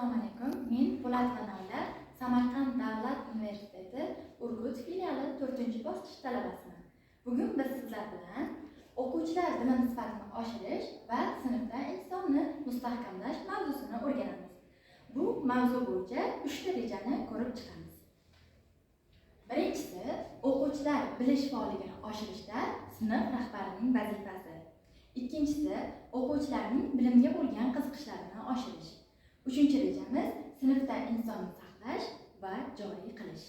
Assalomu alaykum. Men Po'lat G'anoylar, Samarqand davlat universiteti Urgut filiali 4-bosqich talabasiman. Bugun biz sizlar bilan o'quvchilar bilim sifatini oshirish va sinfda insonni mustahkamlash mavzusini o'rganamiz. Bu mavzu bo'yicha 3 ta rejani ko'rib chiqamiz. Birinchisi, o'quvchilar bilish faolligini oshirishda sinf rahbarining vazifasi. Ikkinchisi, o'quvchilarning bilimga bo'lgan qiziqishlarini oshirish. Uchinchi rejamiz sinfda insonni saqlash va joriy qilish.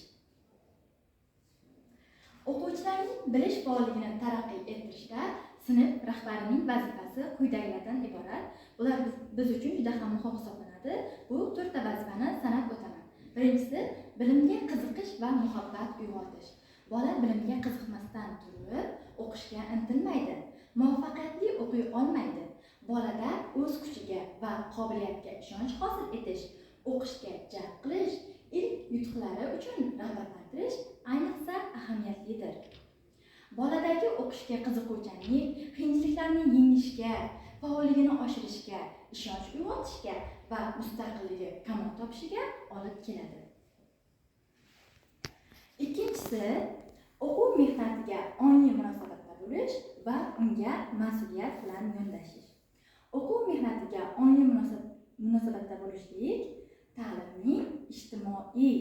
O'quvchilarning bilish faolligini taraqqiy ettirishda sinf rahbarining vazifasi quyidagilardan iborat. Bular biz uchun juda ham muhim hisoblanadi. Bu 4 ta vazifani sanab o'taman. Birinchisi, bilimga qiziqish va muhabbat uyg'otish. Bola bilimga qiziqmasdan turib o'qishga intilmaydi, muvaffaqiyatli o'qiy olmaydi. Bolada o'z kuchiga va qobiliyatiga ishonch hosil etish, o'qishga jalb qilish, ilk yutuqlari uchun rag'batlantirish ayniqsa ahamiyatlidir. Boladagi o'qishga qiziquvchanlik qiyinchiliklarni yengishga, faolligini oshirishga, ishonch uyg'otishga va mustaqilligi kamol topishiga olib keladi. Ikkinchisi, o'quv mehnatiga ongli munosabatda bo'lish va unga mas'uliyat bilan yondashish. O'quv mehnatiga ongli munosabatda bo'lishlik ta'limning ijtimoiy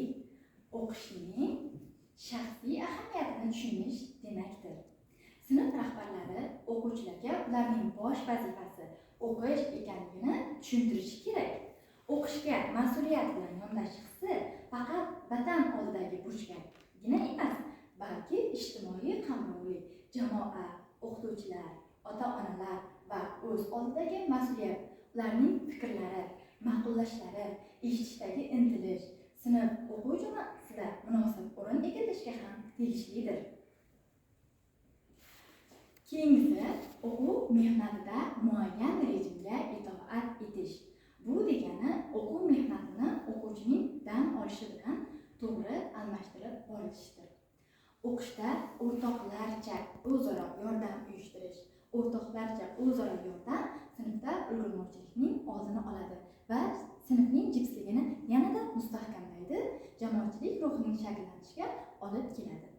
o'qishning shaxsiy ahamiyatini tushunish demakdir. Sinf rahbarlari o'quvchilarga ularning bosh vazifasi o'qish ekanligini tushuntirishi kerak. O'qishga mas'uliyat bilan yondashish hissi faqat vatan oldidagi burchgagina emas, balki ijtimoiy qamrovli jamoa, o'qituvchilar, ota-onalar va o'z oldidagi mas'uliyat, ularning fikrlari, ma'qullashlari, eshitishdagi intilish, sinf o'quv jamoasida munosib o'rin egallashiga ham tegishlidir. Keyingisi, o'quv mehnatida muayyan rejimga itoat etish. Bu degani o'quv mehnatini o'quvchining dam olishi bilan to'g'ri almashtirib borishdir. O'qishda o'rtoqlarcha o'zaro yordam uyushtirish, o'rtoqlarcha o'zaro yordam sinfda ulgurmovchilikning oldini oladi va sinfning jipsligini yanada mustahkamlaydi, jamoatchilik ruhining shakllanishiga olib keladi.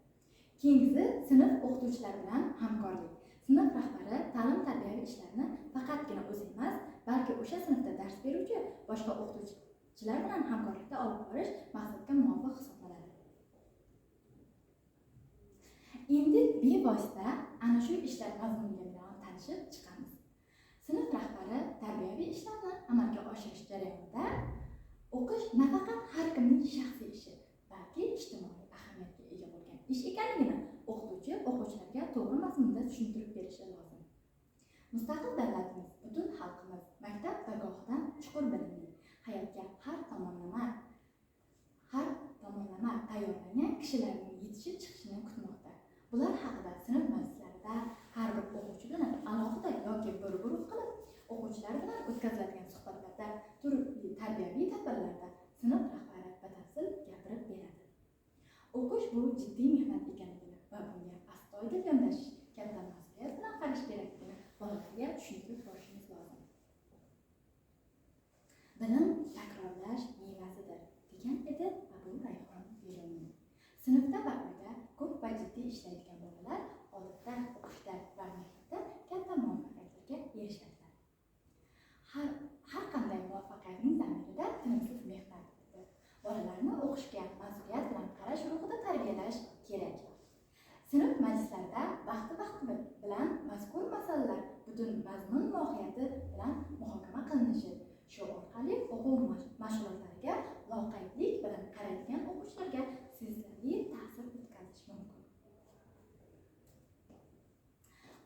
Keyingisi, sinf o'qituvchilari bilan hamkorlik. Sinf rahbari ta'lim-tarbiyaviy ishlarni faqatgina o'zi emas, balki o'sha sinfda dars beruvchi boshqa o'qituvchilar bilan hamkorlikda olib borish maqsadga muvofiq hisoblanadi. Endi bevosita ana shu ishlar mazmuniga bilan tanishib chiqamiz. Sinf rahbari tarbiyaviy ishlarni amalga oshirish jarayonida o'qish nafaqat har kimning shaxsiy ishi, balki ijtimoiy ahamiyatga ega bo'lgan ish ekanligini o'qituvchi o'quvchilarga to'g'ri mazmunda tushuntirib berishi lozim. Mustaqil davlatimiz, butun xalqimiz maktab dargohidan chuqur bilimli, hayotga har tomonlama tayyorlangan kishilarning yetishib chiqishini kutmoqda. Bular haqida sinf majlislarida har bir o'quvchi bilan alohida yoki bir guruh qilib, o'quvchilar bilan o'tkaziladigan suhbatlarda, turli tarbiyaviy tadbirlarda sinf rahbari batafsil gapirib beradi. O'qish bu jiddiy mehnat ekanligini va bunga astoydil yondashish, katta mas'uliyat bilan qarash kerakligini bolalarga tushuntirib borishimiz lozim. Bilim takrorlash mevasidir, degan edi Abu Rayhon Beruniy. Sinfda va uyda ko'p va jiddiy ishlaydigan bolalar odatda o'qishda va mehnatda katta muvaffaqiyatlarga erishadilar. Har qanday muvaffaqiyatning zamirida tinimsiz mehnatdir. Bolalarni o'qishga mas'uliyat bilan qarash ruhida tarbiyalash kerak. Sinf majlislarida vaqti bilan mazkur masalalar butun mazmun mohiyati bilan muhokama qilinishi, shu orqali o'quv mashg'ulotlariga loqaydlik bilan qaraydigan o'quvchilarga sezilarli ta'sir o'tkazish mumkin.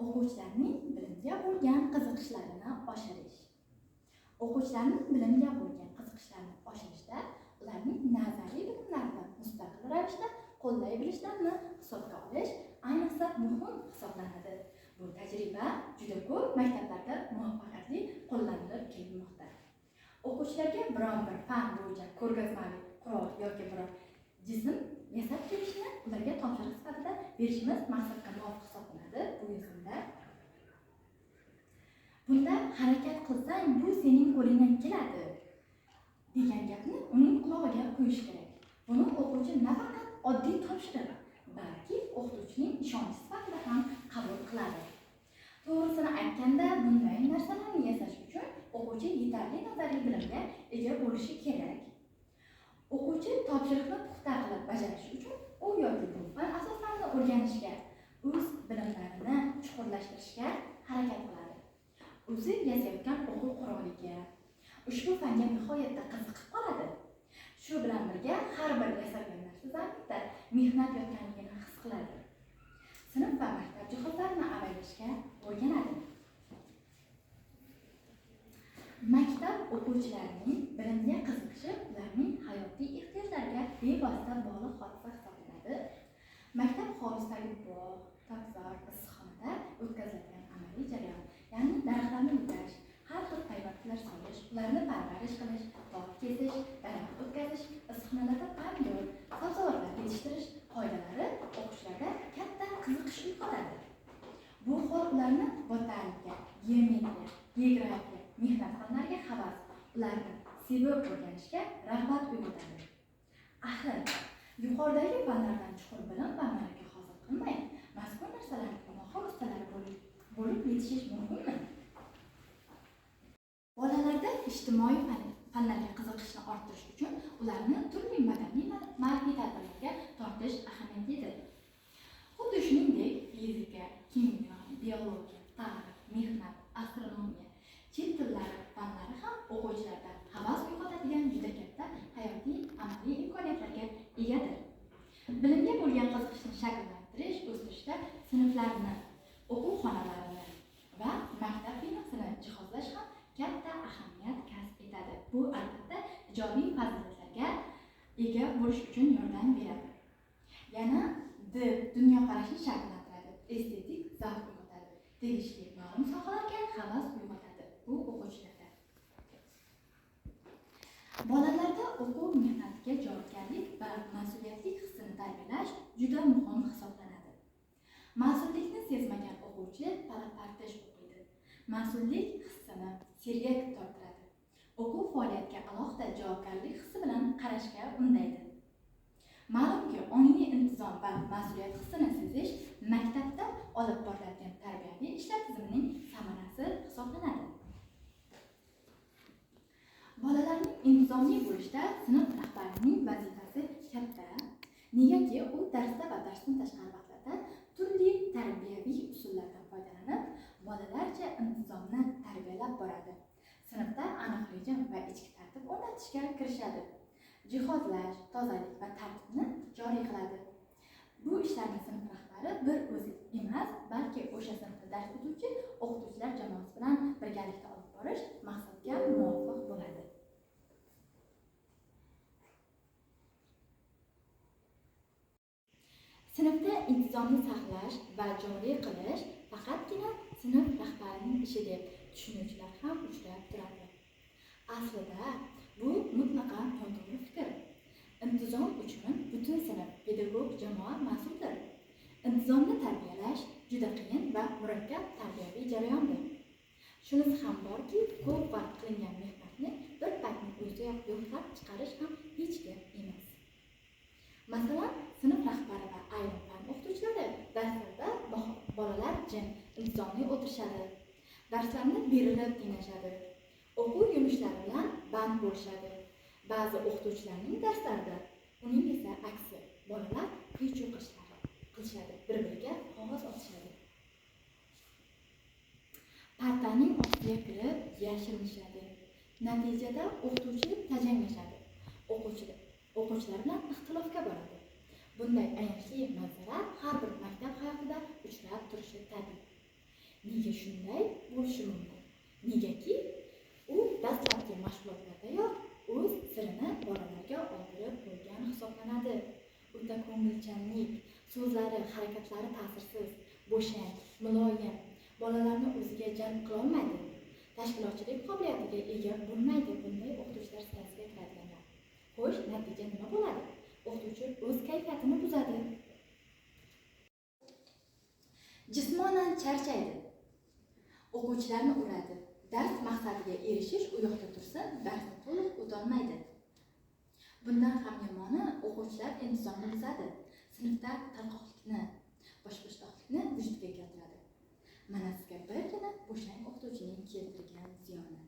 O'quvchilarning bilimga bo'lgan qiziqishlarini oshirish. O'quvchilarning bilimga bo'lgan qiziqishlarini oshirishda ularning nazariy bilimlarini mustaqil ravishda qo'llay bilishlarini hisobga olish ayniqsa muhim hisoblanadi. Bu tajriba juda ko'p maktablarda muvaffaqiyatli qo'llanilib kelinmoqda. O'quvchilarga biron bir fan bo'yicha ko'rgazmali qurol yoki biror jism yasab kelishni ularga topshiriq sifatida berishimiz maqsadga muvofiq hisoblanadi. Bu yozuvda bunda harakat qilsang, bu sening qo'lingdan keladi. degan gapni uning qulog'iga qo'yish kerak. Buni o'quvchi nafaqat oddiy topshiriq, balki o'qituvchining ishonchi sifatida ham qabul qiladi. To'g'risini aytganda, bunday narsalarni yasash uchun o'quvchi yetarli nazariy bilimga ega bo'lishi kerak. O'quvchi topshiriqni puxta qilib bajarish uchun u yoki bu fan asoslarini o'rganishga, o'z bilimlarini chuqurlashtirishga harakat qiladi. O'zi yasayotgan o'quv quroliga, ushbu fanga nihoyatda qiziqib qoladi. Shu bilan birga har bir yasalgan narsa zamirda mehnat yotganligini his qiladi. Sinf va maktab jihozlarini avaylashga o'rganadi. Maktab o'quvchilarining bilimga qiziqishi ularning hayotiy ehtiyojlariga bevosita bog'liq hodisa hisoblanadi. Maktab hovlisidagi bog', tokzor, issiqxonada o'tkaziladigan amaliy jarayon, ya'ni daraxtlarni yuzash, har xil hayvonlar solish, ularni parvarish qilish, bog' kesish, daraxt o'tkazish, issiqxonalarda pomidor, sabzavotlar yetishtirish qoidalari o'quvchilarda katta qiziqish uyg'otadi. Bu hol ularni botanika, geometriya, geografiya, mehnat fanlariga havas, ularni sevib o'rganishga rag'bat uyg'otadi. Axir, yuqoridagi fanlardan chuqur bilim va malaka hosil qilmay, mazkur narsalarning mohir ustalari bo'lib yetishish mumkinmi? Bolalarda ijtimoiy fanlarga qiziqishni orttirish uchun ularni turli madaniy ma'rifiy tadbirlarga tortish ahamiyatlidir. Xuddi shuningdek, fizika, kimyo, biologiya, tarix, mehnat, astronomiya, chet tillari fanlari ham o'quvchilarda havas uyg'otadigan juda katta hayotiy amaliy imkoniyatlarga egadir. Bilimga bo'lgan qiziqishni shakllantirish, o'stirishda sinflarni, o'quv xonalarini va maktab binosini jihozlash ham katta ahamiyat kasb etadi. Bu albatta ijobiy fazilatlarga ega bo'lish uchun yordam beradi. Yana dunyoqarashni shakllantiradi, estetik zavq uyg'otadi, tegishli ma'lum sohalarga havas uyg'otadi. Bu o'quvchilarda. Bolalarda o'quv mehnatiga javobgarlik va mas'uliyatlik hissini tarbiyalash juda muhim hisoblanadi. Mas'ullikni sezmagan o'quvchi partish o'qiydi. Mas'ullik hissini serga tortiradi. O'quv faoliyatiga alohida javobgarlik hissi bilan qarashga undaydi. Ma'lumki, ongli intizom va mas'uliyat hissini sezish maktabda olib boriladigan tarbiyaviy ishlar tizimining samarasi hisoblanadi. Bolalarning intizomli bo'lishda sinf rahbarining vazifasi katta. Negaki, u darsda va darsdan tashqari vaqtlarda turli tarbiyaviy usullardan foydalanib, bolalarcha intizomni tarbiyalab boradi. Sinfda aniq rejim va ichki tartib o'rnatishga kirishadi. Jihozlash, tozalik va tartibni joriy qiladi. Bu ishlarni sinf rahbari bir o'zi emas, balki o'sha sinfda dars o'tuvchi o'qituvchilar jamoasi bilan birgalikda olib borish maqsadga muvofiq bo'ladi. Sinfda intizomni saqlash va joriy qilish faqatgina sinf rahbarining ishi deb tushunuvchilar ham uchrab turadi. Aslida bu mutlaqo noto'g'ri fikr. Intizom uchun butun sinf, pedagog jamoa mas'uldir. Intizomni tarbiyalash juda qiyin va murakkab tarbiyaviy jarayondir. Shunisi ham borki, ko'p vaqt qilingan mehnatni bir paytning o'zidayoq yo'qlab chiqarish ham hech gap emas. Masalan, sinf rahbari va ayrim fan o'qituvchilari darslarda bolalar jim, intizomli o'tirishadi. Darslarni berilib tinglashadi. O'quv yumushlari bilan band bo'lishadi. Ba'zi o'qituvchilarning darslarida, uning esa aksi, bolalar qiy-chuv qilishadi, bir-biriga qog'oz otishadi. Partaning ostiga kirib yashirinishadi. Natijada o'qituvchi tajanglashadi. O'quvchilar bilan ixtilofga boradi. Bunday ayanchli manzara har bir maktab hayotida uchrab turishi tabiiy. Nega shunday bo'lishi mumkin? Negaki, u dastlabki mashg'ulotlardayoq o'z sirini bolalarga oldirib qo'ygan hisoblanadi. O'ta ko'ngilchanlik, so'zlari, harakatlari ta'sirsiz, bo'shan, muloyim, bolalarni o'ziga jalb qila olmaydi. Tashkilotchilik qobiliyatiga ega bo'lmaydi bunday o'qituvchilar sirasiga kiradiganlar. Xo'sh, natija nima bo'ladi? O'qituvchi o'z kayfiyatini buzadi. Jismonan charchaydi. O'quvchilarni uradi. Dars maqsadiga erishish u yoqda tursa, darsni to'liq o'tolmaydi. o'quvchilar intizomni buzadi. Sinfda tarqoqlikni, boshboshdoqlikni vujudga keltiradi. Mana sizga birgina bo'shang o'qituvchining keltirgan ziyoni.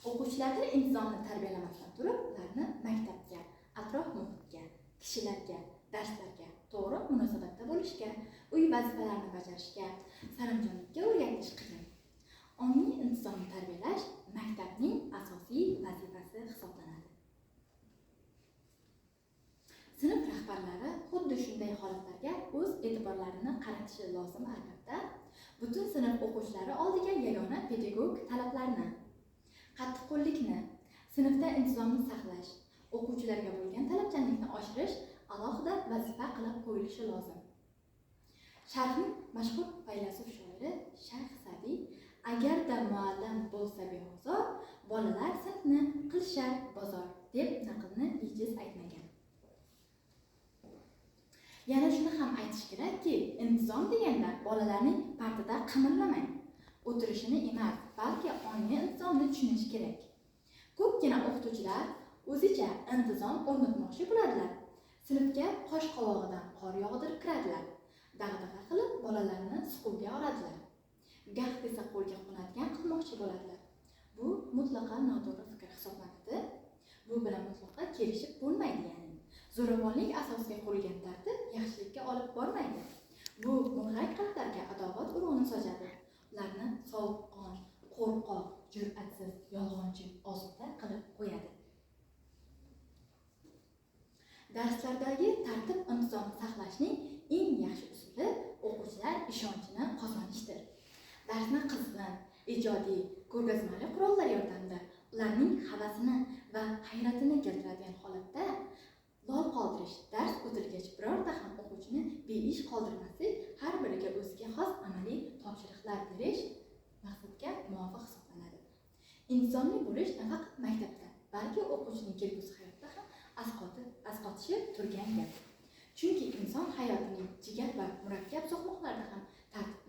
O'quvchilarda intizomni tarbiyalamasdan turib, ularni maktabga, atrof muhitga, kishilarga, darslarga to'g'ri munosabatda bo'lishga, uy vazifalarini bajarishga, sarimjonlikka o'rgatish qiyin. Ongli intizomni tarbiyalash maktabning asosiy vazifasi hisoblanadi. Sinf rahbarlari xuddi shunday holatlarga o'z e'tiborlarini qaratishi lozim albatta. Butun sinf o'quvchilari oldiga yagona pedagog talablarni, qattiqqo'llikni, sinfda intizomni saqlash, o'quvchilarga bo'lgan talabchanlikni oshirish alohida vazifa qilib qo'yilishi lozim. Sharqning mashhur faylasuf shoiri Shayx Sa'diy agarda muallim bo'lsa beozor, bolalar sinfni qilishar bozor deb naqlni bejiz aytmagan. Yana shuni ham aytish kerakki, intizom deganda bolalarning partada qimirlamay o'tirishini emas, balki ongli intizomni tushunish kerak. Ko'pgina o'qituvchilar o'zicha intizom o'rnatmoqchi bo'ladilar. Sinfga qosh qovog'idan qor yog'dirib kiradilar. Dag'dag'a qilib bolalarni siquvga oladilar. Gah desa qo'lga qo'nadigan qilmoqchi bo'ladilar. Bu mutlaqo noto'g'ri fikr hisoblanadi. Bu bilan mutlaqo kelishib bo'lmaydi ya'ni. Zo'ravonlik asosiga qurilgan tartib yaxshilikka olib bormaydi. Bu murg'ak qalblarga adovat urug'ini sochadi. Ularni sovuqqon, qo'rqoq, jur'atsiz, yolg'onchi, ozuqa qilib qo'yadi. Darslardagi tartib intizomni saqlashning eng yaxshi usuli o'quvchilar ishonchini qozonishdir. Darsni qizg'in, ijodiy, ko'rgazmali qurollar yordamida ularning havasini va hayratini keltiradigan holatda lol qoldirish, dars o'tilgach birorta ham o'quvchini beish qoldirmaslik, har biriga o'ziga xos amaliy topshiriqlar berish maqsadga muvofiq hisoblanadi. Intizomli bo'lish nafaqat maktabda, balki o'quvchining kelgusi hayotda ham asqotishi turgan gap. Chunki inson hayotining jigar va murakkab so'qmoqlarida ham tartib